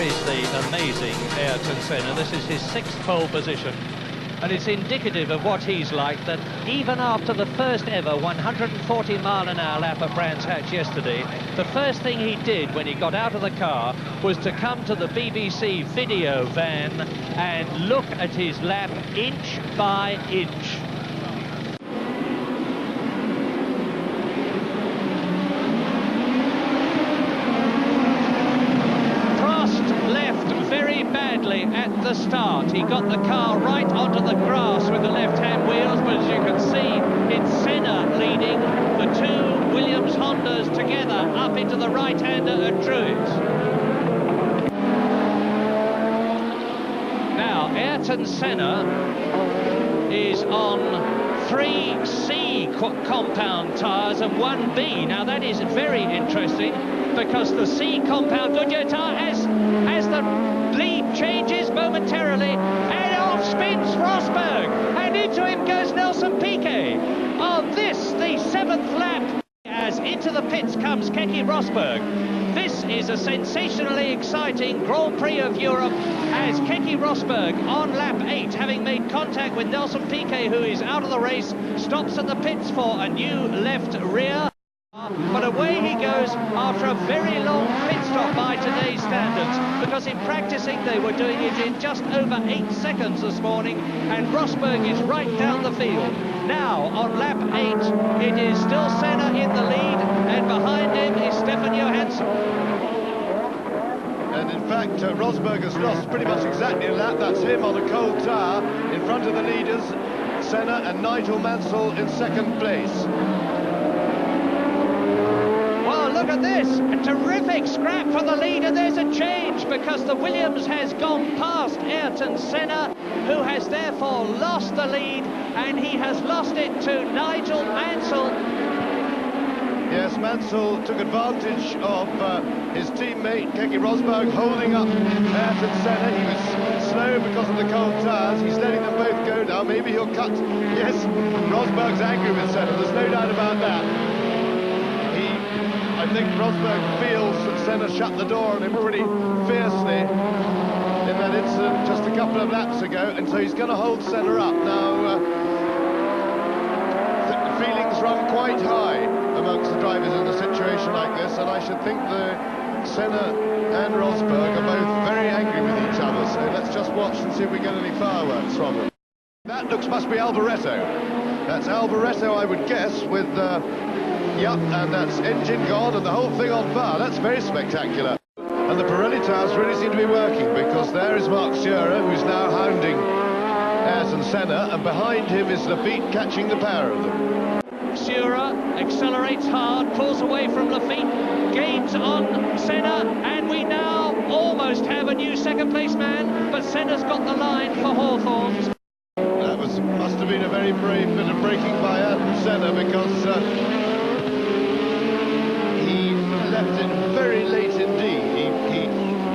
There is the amazing Ayrton Senna. This is his 6th pole position, and it's indicative of what he's like, that even after the first ever 140-mile-an-hour lap at Brands Hatch yesterday, the first thing he did when he got out of the car was to come to the BBC video van and look at his lap inch by inch. Badly at the start. He got the car right onto the grass with the left-hand wheels, but as you can see, it's Senna leading the two Williams Hondas together up into the right-hander at Druids. Now, Ayrton Senna is on 3C compound tyres and 1B. Now, that is very interesting, because the C compound Goodyear tyre, as the lead changes momentarily, and off spins Rosberg, and into him goes Nelson Piquet. On this, the 7th lap, as into the pits comes Keke Rosberg. This is a sensationally exciting Grand Prix of Europe, as Keke Rosberg on lap 8, having made contact with Nelson Piquet, who is out of the race, stops at the pits for a new left rear. But away he goes after a very long pit stop by today's standards, because in practicing they were doing it in just over 8 seconds this morning, and Rosberg is right down the field. Now on lap 8 it is still Senna in the lead, and behind him is Stefan Johansson. And in fact Rosberg has lost pretty much exactly a lap. That's him on a cold tyre in front of the leaders, Senna and Nigel Mansell in 2nd place. Look at this, a terrific scrap for the leader. There's a change, because the Williams has gone past Ayrton Senna, who has therefore lost the lead, and he has lost it to Nigel Mansell. Yes, Mansell took advantage of his teammate Keke Rosberg holding up Ayrton Senna. He was slow because of the cold tyres. He's letting them both go now. Maybe he'll cut. Yes, Rosberg's angry with Senna, there's no doubt about that. I think Rosberg feels that Senna shut the door on him pretty fiercely in that incident just a couple of laps ago, and so he's going to hold Senna up. Now, the feelings run quite high amongst the drivers in a situation like this, and I should think that Senna and Rosberg are both very angry with each other, so let's just watch and see if we get any fireworks from them. That must be Alboreto. That's Alboreto, I would guess, with... Yep, and that's engine gone and the whole thing on fire. That's very spectacular. And the Pirelli tyres really seem to be working, because there is Marc Scherer, who's now hounding Ayrton Senna, and behind him is Lafitte catching the pair of them. Scherer accelerates hard, pulls away from Lafitte, gains on Senna, and we now almost have a new 2nd place man, but Senna's got the line for Hawthorns. That must have been a very brave bit of braking by Ayrton Senna, because left it very late indeed.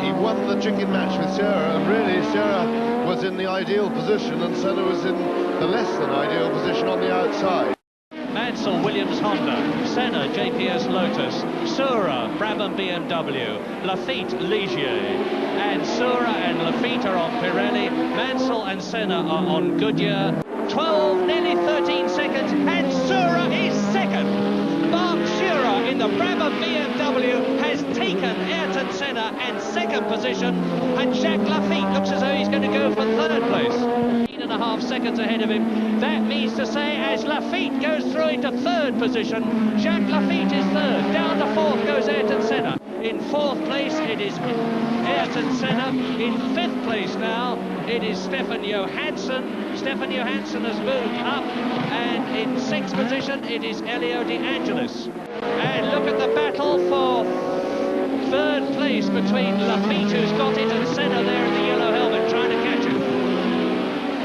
He won the chicken match with Scherer, and really Scherer was in the ideal position and Senna was in the less than ideal position on the outside. Mansell, Williams Honda, Senna, JPS Lotus, Sura, Brabham BMW, Lafitte, Ligier, and Sura and Lafitte are on Pirelli, Mansell and Senna are on Goodyear. 12, nearly 13 seconds, and Sura is 2nd. Marc Scherer in the Brabham BMW has taken Ayrton Senna and 2nd position, and Jacques Lafitte looks as though he's going to go for 3rd place. 8.5 seconds ahead of him. That means to say, as Lafitte goes through into 3rd position, Jacques Lafitte is 3rd. Down to 4th goes Ayrton Senna. In 4th place it is Ayrton Senna. In 5th place now it is Stefan Johansson. Stefan Johansson has moved up, and in 6th position it is Elio De Angelis. And look at the battle for 3rd place between Lafitte, who's got it, and Senna there in the yellow helmet trying to catch him.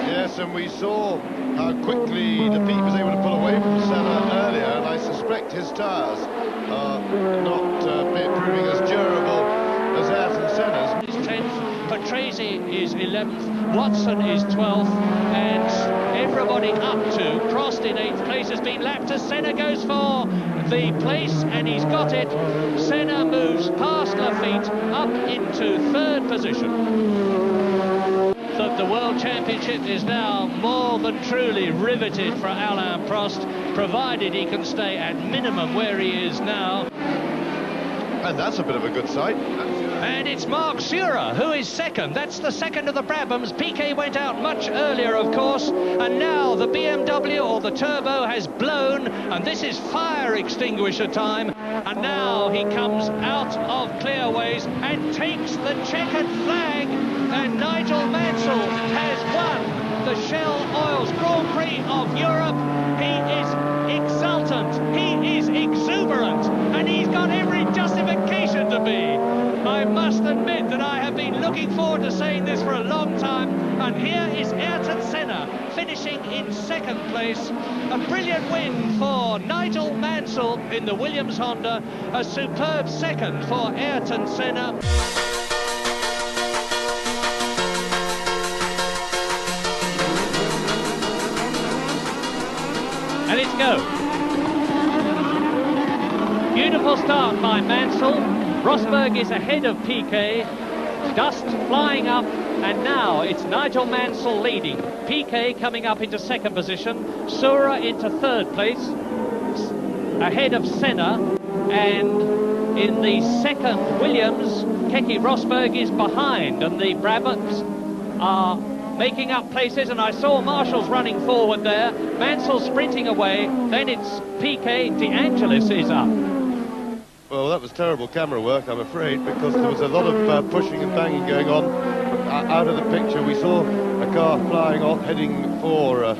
Yes, and we saw how quickly Lafitte was able to pull away from Senna earlier, and I suspect his tyres are not proving as durable as Ayrton Senna's. His 10th, Patrese Rossi is 11th, Watson is 12th, and everybody up to Prost in 8th place has been lapped as Senna goes for the place, and he's got it. Senna moves past Lafitte up into 3rd position. The World Championship is now more than truly riveted for Alain Prost, provided he can stay at minimum where he is now. And that's a bit of a good sight. And it's Mark Surer who is 2nd. That's the 2nd of the Brabhams. Piquet went out much earlier, of course, and now the BMW, or the turbo, has blown, and this is fire extinguisher time. And now he comes out of clearways and takes the checkered flag, and Nigel Mansell has won the Shell Oils Grand Prix of Europe. He is exultant, he is exuberant, and he's got every justification to be. I must admit that I have been looking forward to saying this for a long time, and here is Ayrton Senna finishing in 2nd place. A brilliant win for Nigel Mansell in the Williams Honda, a superb 2nd for Ayrton Senna. And it's go. Beautiful start by Mansell. Rosberg is ahead of Piquet. Dust flying up, and now it's Nigel Mansell leading. Piquet coming up into 2nd position. Surer into 3rd place, ahead of Senna. And in the 2nd Williams, Keke Rosberg is behind, and the Brabhams are making up places, and I saw Marshall's running forward there. Mansell sprinting away, then it's Piquet. De Angelis is up. Well, that was terrible camera work, I'm afraid, because there was a lot of pushing and banging going on. Out of the picture, we saw a car flying off, heading for the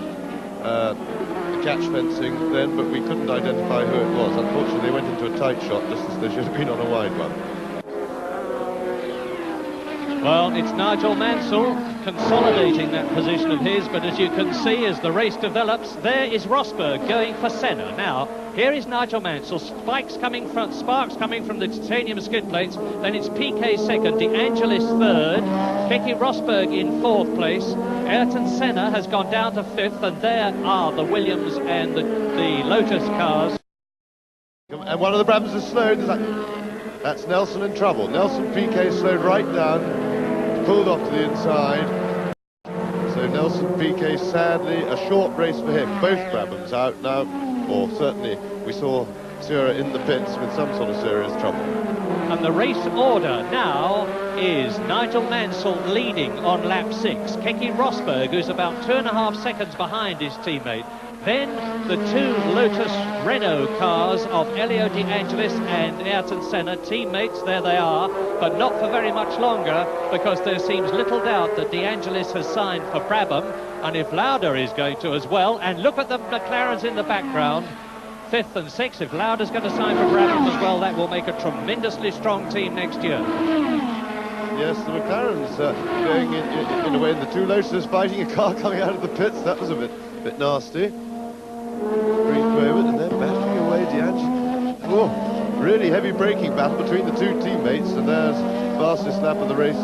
catch fencing then, but we couldn't identify who it was. Unfortunately, they went into a tight shot, just as they should have been on a wide one. Well, it's Nigel Mansell consolidating that position of his, but as you can see, as the race develops, there is Rosberg going for Senna. Now, here is Nigel Mansell, sparks coming from the titanium skid plates, then it's Piquet 2nd, De Angelis 3rd, Keke Rosberg in 4th place, Ayrton Senna has gone down to 5th, and there are the Williams and the Lotus cars. And one of the Brabhams is slowed. That's Nelson in trouble. Nelson, Piquet slowed right down, pulled off to the inside. So Nelson, Piquet, sadly, a short race for him. Both Brabhams out now, or certainly we saw Surer in the pits with some sort of serious trouble. And the race order now is Nigel Mansell leading on lap 6. Keke Rosberg, who's about 2.5 seconds behind his teammate. Then the 2 Lotus Renault cars of Elio De Angelis and Ayrton Senna, teammates, there they are, but not for very much longer, because there seems little doubt that De Angelis has signed for Brabham, and if Lauda is going to as well, and look at the McLarens in the background, 5th and 6th, if Lauda's going to sign for Brabham as well, that will make a tremendously strong team next year. Yes, the McLarens going in a way in the 2 Lotuses, fighting a car coming out of the pits. That was a bit nasty. Brief moment, and then battling away De Angelis. Oh, really heavy braking battle between the 2 teammates, and there's fastest lap of the race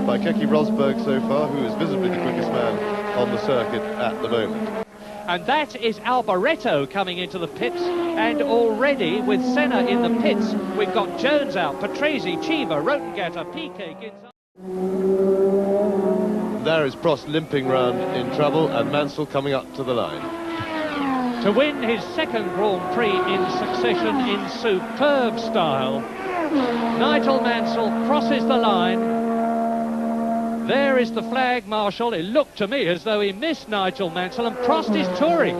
by Keke Rosberg so far, who is visibly the quickest man on the circuit at the moment. And that is Alboreto coming into the pits, and already with Senna in the pits, we've got Jones out, Patrese, Chiva, Rotengatter, Piquet, Ginzalo. There is Prost limping round in trouble, and Mansell coming up to the line. To win his 2nd Grand Prix in succession in superb style, Nigel Mansell crosses the line. There is the flag marshal. It looked to me as though he missed Nigel Mansell, and Prost is touring.